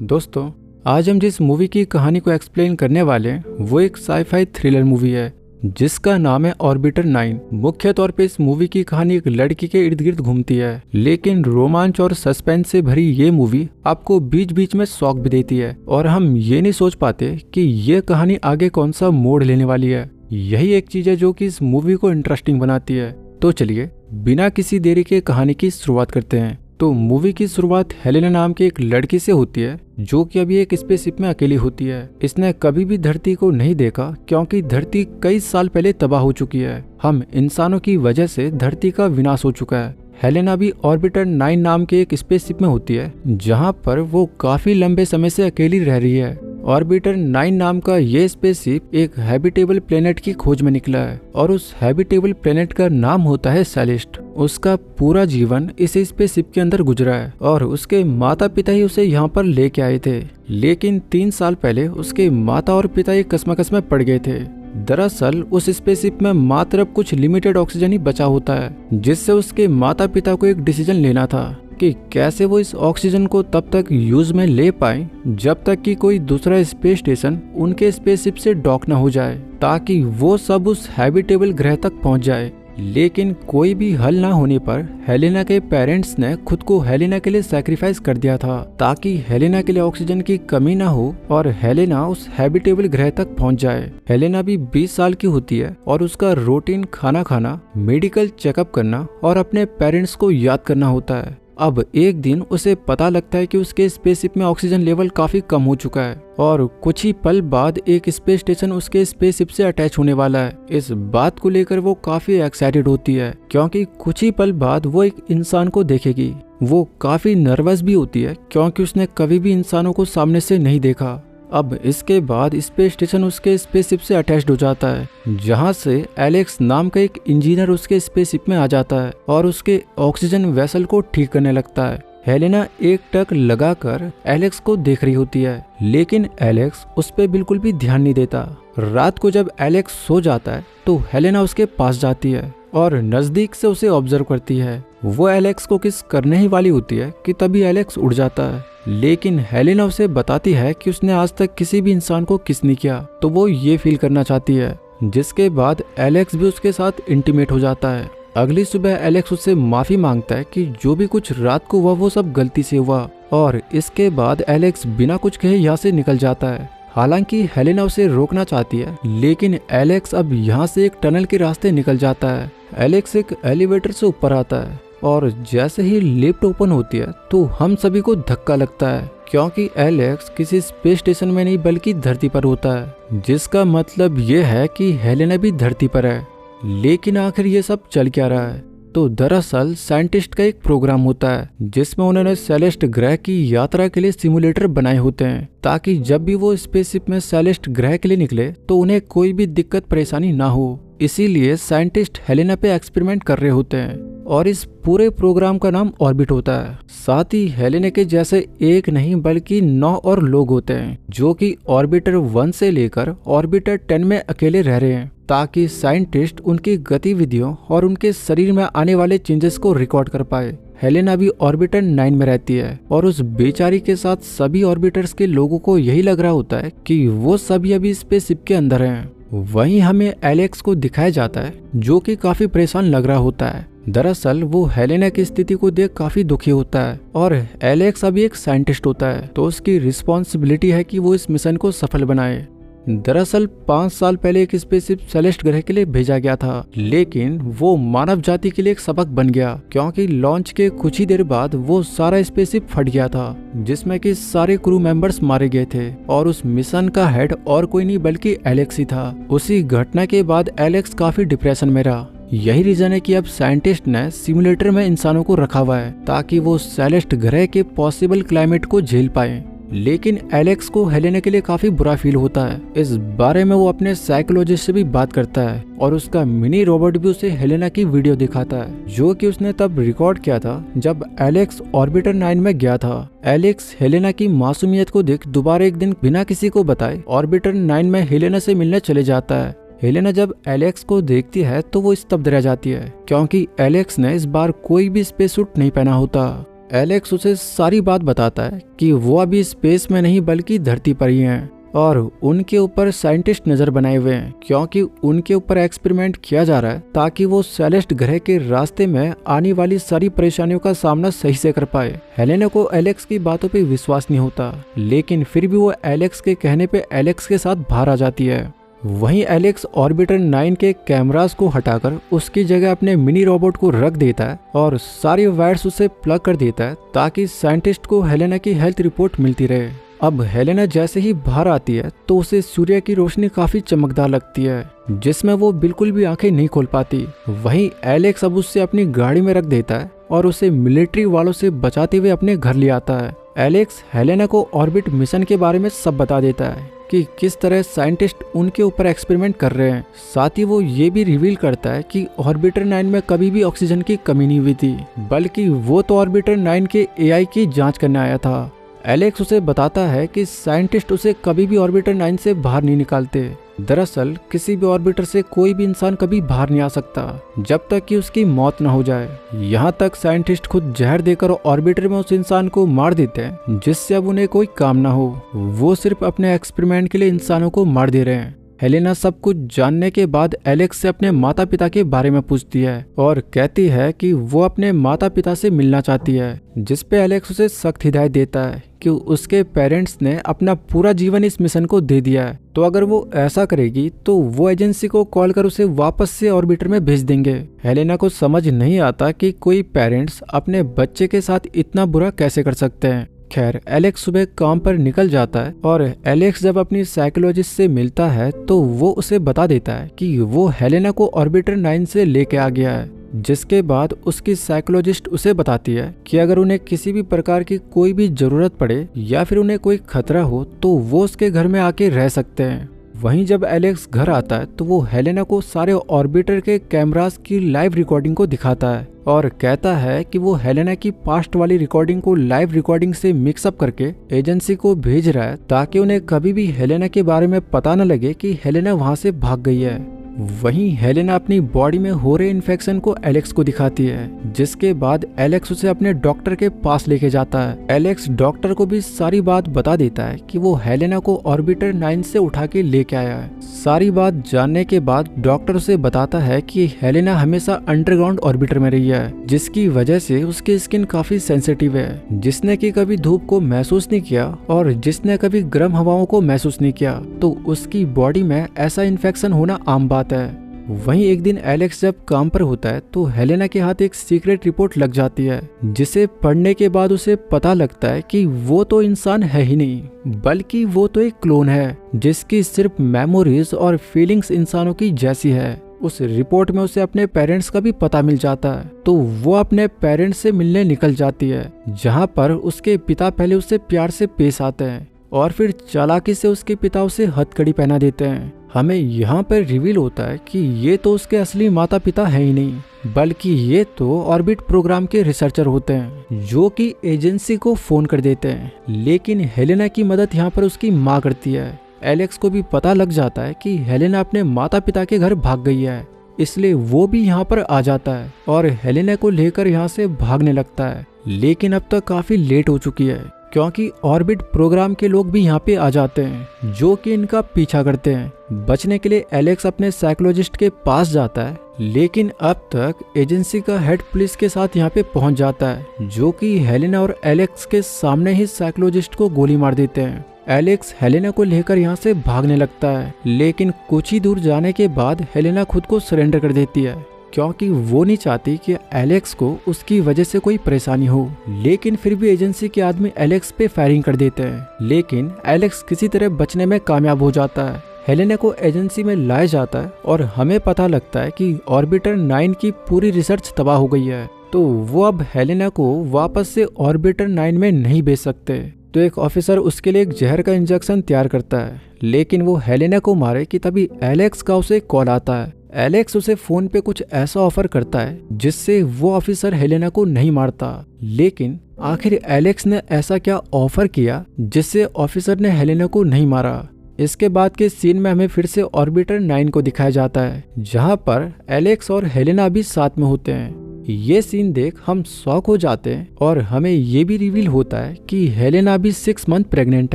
दोस्तों, आज हम जिस मूवी की कहानी को एक्सप्लेन करने वाले हैं वो एक साई-फाई थ्रिलर मूवी है जिसका नाम है ऑर्बिटर 9। मुख्य तौर पे इस मूवी की कहानी एक लड़की के इर्द गिर्द घूमती है, लेकिन रोमांच और सस्पेंस से भरी ये मूवी आपको बीच बीच में शॉक भी देती है और हम ये नहीं सोच पाते कि ये कहानी आगे कौन सा मोड़ लेने वाली है। यही एक चीज है जो कि इस मूवी को इंटरेस्टिंग बनाती है। तो चलिए बिना किसी देरी के कहानी की शुरुआत करते हैं। तो मूवी की शुरुआत हेलेना नाम की एक लड़की से होती है जो कि अभी एक स्पेसशिप में अकेली होती है। इसने कभी भी धरती को नहीं देखा क्योंकि धरती कई साल पहले तबाह हो चुकी है। हम इंसानों की वजह से धरती का विनाश हो चुका है। हेलेना भी ऑर्बिटर 9 नाम के एक स्पेसशिप में होती है जहां पर वो काफी लंबे समय से अकेली रह रही है। ऑर्बिटर 9 नाम का ये स्पेसशिप एक हैबिटेबल प्लेनेट की खोज में निकला है और उस हैबिटेबल प्लेनेट का नाम होता है सेलेस्ट। उसका पूरा जीवन इस स्पेसशिप के अंदर गुजरा है और उसके माता पिता ही उसे यहाँ पर लेके आए थे, लेकिन 3 साल पहले उसके माता और पिता एक कश्मकश में पड़ गए थे। दरअसल उस स्पेसशिप में मात्र अब कुछ लिमिटेड ऑक्सीजन ही बचा होता है, जिससे उसके माता पिता को एक डिसीजन लेना था कि कैसे वो इस ऑक्सीजन को तब तक यूज में ले पाए जब तक कि कोई दूसरा स्पेस स्टेशन उनके स्पेसशिप से डॉक न हो जाए, ताकि वो सब उस हैबिटेबल ग्रह तक पहुंच जाए। लेकिन कोई भी हल ना होने पर हेलेना के पेरेंट्स ने खुद को हेलेना के लिए सैक्रिफाइस कर दिया था ताकि हेलेना के लिए ऑक्सीजन की कमी ना हो और हेलेना उस हैबिटेबल ग्रह तक पहुंच जाए। हेलेना भी 20 साल की होती है और उसका रूटीन खाना खाना, मेडिकल चेकअप करना और अपने पेरेंट्स को याद करना होता है। अब एक दिन उसे पता लगता है कि उसके स्पेसशिप में ऑक्सीजन लेवल काफी कम हो चुका है और कुछ ही पल बाद एक स्पेस स्टेशन उसके स्पेसशिप से अटैच होने वाला है। इस बात को लेकर वो काफी एक्साइटेड होती है क्योंकि कुछ ही पल बाद वो एक इंसान को देखेगी। वो काफी नर्वस भी होती है क्योंकि उसने कभी भी इंसानों को सामने से नहीं देखा। अब इसके बाद स्पेस स्टेशन उसके स्पेसशिप से अटैच्ड हो जाता है, जहां से एलेक्स नाम का एक इंजीनियर उसके स्पेसशिप में आ जाता है और उसके ऑक्सीजन वेसल को ठीक करने लगता है। हेलेना एक टक लगाकर एलेक्स को देख रही होती है, लेकिन एलेक्स उस पर बिल्कुल भी ध्यान नहीं देता। रात को जब एलेक्स सो जाता है तो हेलेना उसके पास जाती है और नजदीक से उसे ऑब्जर्व करती है। वो एलेक्स को किस करने ही वाली होती है कि तभी एलेक्स उड़ जाता है, लेकिन हेलेना उसे बताती है कि उसने आज तक किसी भी इंसान को किस नहीं किया, तो वो ये फील करना चाहती है। जिसके बाद एलेक्स भी उसके साथ इंटीमेट हो जाता है। अगली सुबह एलेक्स उससे माफी मांगता है कि जो भी कुछ रात को हुआ वो सब गलती से हुआ और इसके बाद एलेक्स बिना कुछ कहे यहाँ से निकल जाता है। हालांकि हेलेना उसे रोकना चाहती है, लेकिन एलेक्स अब यहाँ से एक टनल के रास्ते निकल जाता है। एलेक्स एक एलिवेटर से ऊपर आता है और जैसे ही लिफ्ट ओपन होती है तो हम सभी को धक्का लगता है क्योंकि एलेक्स किसी स्पेस स्टेशन में नहीं बल्कि धरती पर होता है, जिसका मतलब ये है कि हेलेना भी धरती पर है। लेकिन आखिर ये सब चल क्या रहा है? तो दरअसल साइंटिस्ट का एक प्रोग्राम होता है जिसमें उन्होंने सेलेस्ट ग्रह की यात्रा के लिए सिमुलेटर बनाए होते हैं ताकि जब भी वो स्पेसशिप में सेलेस्ट ग्रह के लिए निकले तो उन्हें कोई भी दिक्कत परेशानी ना हो। इसीलिए साइंटिस्ट हेलेना पे एक्सपेरिमेंट कर रहे होते हैं और इस पूरे प्रोग्राम का नाम ऑर्बिट होता है। साथ ही हेलेना के जैसे एक नहीं बल्कि 9 और लोग होते हैं जो कि ऑर्बिटर 1 से लेकर ऑर्बिटर 10 में अकेले रह रहे हैं ताकि साइंटिस्ट उनकी गतिविधियों और उनके शरीर में आने वाले चेंजेस को रिकॉर्ड कर पाए। हेलेना भी ऑर्बिटर 9 में रहती है और उस बेचारी के साथ सभी ऑर्बिटर्स के लोगों को यही लग रहा होता है कि वो सभी अभी स्पेसशिप के अंदर हैं। वहीं हमें एलेक्स को दिखाया जाता है जो कि काफी परेशान लग रहा होता है। दरअसल वो हेलेना की स्थिति को देख काफी दुखी होता है और एलेक्स अभी एक साइंटिस्ट होता है तो उसकी रिस्पॉन्सिबिलिटी है कि वो इस मिशन को सफल बनाए। दरअसल 5 साल पहले एक स्पेसशिप सेलेस्ट ग्रह के लिए भेजा गया था, लेकिन वो मानव जाति के लिए एक सबक बन गया क्योंकि लॉन्च के कुछ ही देर बाद वो सारा स्पेसशिप फट गया था जिसमें कि सारे क्रू मेंबर्स मारे गए थे और उस मिशन का हेड और कोई नहीं बल्कि एलेक्स ही था। उसी घटना के बाद एलेक्स काफी डिप्रेशन में रहा। यही रीजन है कि अब साइंटिस्ट ने सिमुलेटर में इंसानों को रखा हुआ है ताकि वो सेलेस्ट ग्रह के पॉसिबल क्लाइमेट को झेल पाए। लेकिन एलेक्स को हेलेना के लिए काफी बुरा फील होता है। इस बारे में वो अपने साइकोलॉजिस्ट से भी बात करता है और उसका मिनी रोबोट भी उसे हेलेना की वीडियो दिखाता है जो कि उसने तब रिकॉर्ड किया था जब एलेक्स ऑर्बिटर 9 में गया था। एलेक्स हेलेना की मासूमियत को देख दोबारा एक दिन बिना किसी को बताए ऑर्बिटर 9 में हेलेना से मिलने चले जाता है। हेलेना जब एलेक्स को देखती है तो वो स्तब्ध रह जाती है क्योंकि एलेक्स ने इस बार कोई भी स्पेस सूट नहीं पहना होता। एलेक्स उसे सारी बात बताता है कि वो अभी स्पेस में नहीं बल्कि धरती पर ही हैं और उनके ऊपर साइंटिस्ट नजर बनाए हुए हैं क्योंकि उनके ऊपर एक्सपेरिमेंट किया जा रहा है ताकि वो सेलेस्ट ग्रह के रास्ते में आने वाली सारी परेशानियों का सामना सही से कर पाए। हेलेना को एलेक्स की बातों पे विश्वास नहीं होता, लेकिन फिर भी वो एलेक्स के कहने पे एलेक्स के साथ बाहर आ जाती है। वहीं एलेक्स ऑर्बिटर 9 के कैमरास को हटाकर उसकी जगह अपने मिनी रोबोट को रख देता है और सारी वायर्स उसे प्लग कर देता है ताकि साइंटिस्ट को हेलेना की हेल्थ रिपोर्ट मिलती रहे। अब हेलेना जैसे ही बाहर आती है तो उसे सूर्य की रोशनी काफी चमकदार लगती है जिसमें वो बिल्कुल भी आंखें नहीं खोल पाती। वहीं एलेक्स अब उससे अपनी गाड़ी में रख देता है और उसे मिलिट्री वालों से बचाते हुए अपने घर ले आता है। एलेक्स हेलेना को ऑर्बिट मिशन के बारे में सब बता देता है कि किस तरह साइंटिस्ट उनके ऊपर एक्सपेरिमेंट कर रहे हैं। साथ ही वो ये भी रिवील करता है कि ऑर्बिटर 9 में कभी भी ऑक्सीजन की कमी नहीं हुई थी, बल्कि वो तो ऑर्बिटर 9 के एआई की जांच करने आया था। एलेक्स उसे बताता है कि साइंटिस्ट उसे कभी भी ऑर्बिटर 9 से बाहर नहीं निकालते। दरअसल किसी भी ऑर्बिटर से कोई भी इंसान कभी बाहर नहीं आ सकता जब तक कि उसकी मौत न हो जाए। यहाँ तक साइंटिस्ट खुद जहर देकर ऑर्बिटर में उस इंसान को मार देते हैं जिससे अब उन्हें कोई काम ना हो। वो सिर्फ अपने एक्सपेरिमेंट के लिए इंसानों को मार दे रहे हैं। हेलेना सब कुछ जानने के बाद एलेक्स से अपने माता पिता के बारे में पूछती है और कहती है कि वो अपने माता पिता से मिलना चाहती है, जिस पे एलेक्स उसे सख्त हिदायत देता है कि उसके पेरेंट्स ने अपना पूरा जीवन इस मिशन को दे दिया है, तो अगर वो ऐसा करेगी तो वो एजेंसी को कॉल कर उसे वापस से ऑर्बिटर में भेज देंगे। हेलेना को समझ नहीं आता कि कोई पेरेंट्स अपने बच्चे के साथ इतना बुरा कैसे कर सकते हैं। खैर, एलेक्स सुबह काम पर निकल जाता है और एलेक्स जब अपनी साइकोलॉजिस्ट से मिलता है तो वो उसे बता देता है कि वो हेलेना को ऑर्बिटर 9 से लेके आ गया है। जिसके बाद उसकी साइकोलॉजिस्ट उसे बताती है कि अगर उन्हें किसी भी प्रकार की कोई भी जरूरत पड़े या फिर उन्हें कोई खतरा हो तो वो उसके घर में आके रह सकते हैं। वहीं जब एलेक्स घर आता है तो वो हेलेना को सारे ऑर्बिटर के कैमरास की लाइव रिकॉर्डिंग को दिखाता है और कहता है कि वो हेलेना की पास्ट वाली रिकॉर्डिंग को लाइव रिकॉर्डिंग से मिक्सअप करके एजेंसी को भेज रहा है ताकि उन्हें कभी भी हेलेना के बारे में पता न लगे कि हेलेना वहां से भाग गई है। वहीं हेलेना अपनी बॉडी में हो रहे इन्फेक्शन को एलेक्स को दिखाती है, जिसके बाद एलेक्स उसे अपने डॉक्टर के पास लेके जाता है। एलेक्स डॉक्टर को भी सारी बात बता देता है कि वो हेलेना को ऑर्बिटर 9 से उठा के लेके आया है। सारी बात जानने के बाद डॉक्टर उसे बताता है कि हेलेना हमेशा अंडरग्राउंड ऑर्बिटर में रही है, जिसकी वजह से उसकी स्किन काफी सेंसिटिव है। जिसने कि कभी धूप को महसूस नहीं किया और जिसने कभी गर्म हवाओं को महसूस नहीं किया, तो उसकी बॉडी में ऐसा इन्फेक्शन होना आम बात है। वहीं एक दिन एलेक्स जब काम पर होता है तो हेलेना के हाथ एक सीक्रेट रिपोर्ट लग जाती है, जिसे पढ़ने के बाद उसे पता लगता है कि वो तो इंसान है ही नहीं, बल्कि वो तो एक क्लोन है जिसकी सिर्फ मेमोरीज और फीलिंग्स इंसानों की जैसी है। उस रिपोर्ट में उसे अपने पेरेंट्स का भी पता मिल जाता है, तो वो अपने पेरेंट्स से मिलने निकल जाती है, जहाँ पर उसके पिता पहले उससे प्यार से पेश आते हैं और फिर चालाकी से उसके पिता उसे हथकड़ी पहना देते हैं। हमें यहाँ पर रिवील होता है कि ये तो उसके असली माता पिता है ही नहीं, बल्कि ये तो ऑर्बिट प्रोग्राम के रिसर्चर होते हैं जो कि एजेंसी को फोन कर देते हैं। लेकिन हेलेना की मदद यहाँ पर उसकी माँ करती है। एलेक्स को भी पता लग जाता है कि हेलेना अपने माता पिता के घर भाग गई है, इसलिए वो भी यहाँ पर आ जाता है और हेलेना को लेकर यहाँ से भागने लगता है। लेकिन अब तक काफी लेट हो चुकी है क्योंकि ऑर्बिट प्रोग्राम के लोग भी यहाँ पे आ जाते हैं जो कि इनका पीछा करते हैं। बचने के लिए एलेक्स अपने साइकोलॉजिस्ट के पास जाता है, लेकिन अब तक एजेंसी का हेड पुलिस के साथ यहाँ पे पहुंच जाता है, जो कि हेलेना और एलेक्स के सामने ही साइकोलॉजिस्ट को गोली मार देते हैं। एलेक्स हेलेना को लेकर यहाँ से भागने लगता है, लेकिन कुछ ही दूर जाने के बाद हेलेना खुद को सरेंडर कर देती है क्योंकि वो नहीं चाहती कि एलेक्स को उसकी वजह से कोई परेशानी हो। लेकिन फिर भी एजेंसी के आदमी एलेक्स पे फायरिंग कर देते हैं, लेकिन एलेक्स किसी तरह बचने में कामयाब हो जाता है। हेलेना को एजेंसी में लाया जाता है और हमें पता लगता है कि ऑर्बिटर 9 की पूरी रिसर्च तबाह हो गई है, तो वो अब हेलेना को वापस से ऑर्बिटर 9 में नहीं भेज सकते। तो एक ऑफिसर उसके लिए एक जहर का इंजेक्शन तैयार करता है, लेकिन वो हेलेना को मारे कि तभी एलेक्स का उसे कॉल आता है। एलेक्स उसे फोन पे कुछ ऐसा ऑफर करता है जिससे वो ऑफिसर हेलेना को नहीं मारता। लेकिन आखिर एलेक्स ने ऐसा क्या ऑफर किया जिससे ऑफिसर ने हेलेना को नहीं मारा? इसके बाद के सीन में हमें फिर से ऑर्बिटर 9 को दिखाया जाता है, जहां पर एलेक्स और हेलेना भी साथ में होते हैं। ये सीन देख हम शॉक हो जाते हैं और हमें ये भी रिवील होता है कि हेलेना भी 6 मंथ प्रेग्नेंट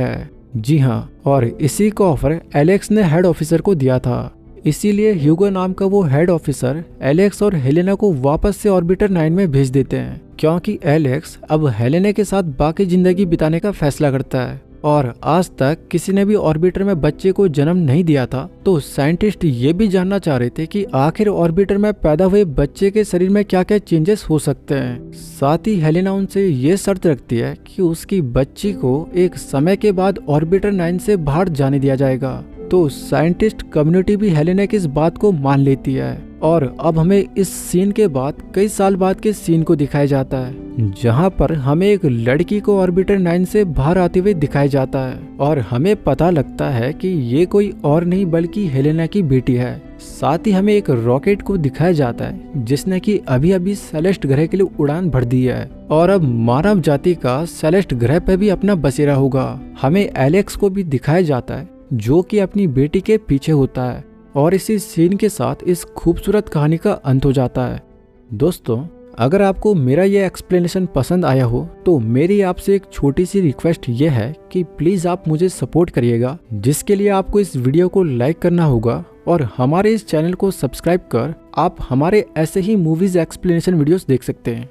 है। जी हाँ, और इसी का ऑफर एलेक्स ने हेड ऑफिसर को दिया था। इसीलिए ह्यूगो नाम का वो हेड ऑफिसर एलेक्स और हेलेना को वापस से ऑर्बिटर 9 में भेज देते हैं, क्योंकि एलेक्स अब हेलेना के साथ बाकी जिंदगी बिताने का फैसला करता है। और आज तक किसी ने भी ऑर्बिटर में बच्चे को जन्म नहीं दिया था, तो साइंटिस्ट ये भी जानना चाह रहे थे कि आखिर ऑर्बिटर में पैदा हुए बच्चे के शरीर में क्या क्या चेंजेस हो सकते हैं। साथ ही हेलेना उनसे ये शर्त रखती है कि उसकी बच्ची को एक समय के बाद ऑर्बिटर 9 से बाहर जाने दिया जाएगा। तो साइंटिस्ट कम्युनिटी भी हेलेना की इस बात को मान लेती है। और अब हमें इस सीन के बाद कई साल बाद के सीन को दिखाया जाता है, जहां पर हमें एक लड़की को ऑर्बिटर 9 से बाहर आते हुए दिखाया जाता है और हमें पता लगता है कि ये कोई और नहीं बल्कि हेलेना की बेटी है। साथ ही हमें एक रॉकेट को दिखाया जाता है जिसने कि अभी अभी सेलेस्ट ग्रह के लिए उड़ान भर दी है और अब मानव जाति का सेलेस्ट ग्रह पर भी अपना बसेरा होगा। हमें एलेक्स को भी दिखाया जाता है जो कि अपनी बेटी के पीछे होता है और इसी सीन के साथ इस खूबसूरत कहानी का अंत हो जाता है। दोस्तों, अगर आपको मेरा ये एक्सप्लेनेशन पसंद आया हो तो मेरी आपसे एक छोटी सी रिक्वेस्ट ये है कि प्लीज आप मुझे सपोर्ट करिएगा, जिसके लिए आपको इस वीडियो को लाइक करना होगा और हमारे इस चैनल को सब्सक्राइब कर आप हमारे ऐसे ही मूवीज एक्सप्लेनेशन वीडियोस देख सकते हैं।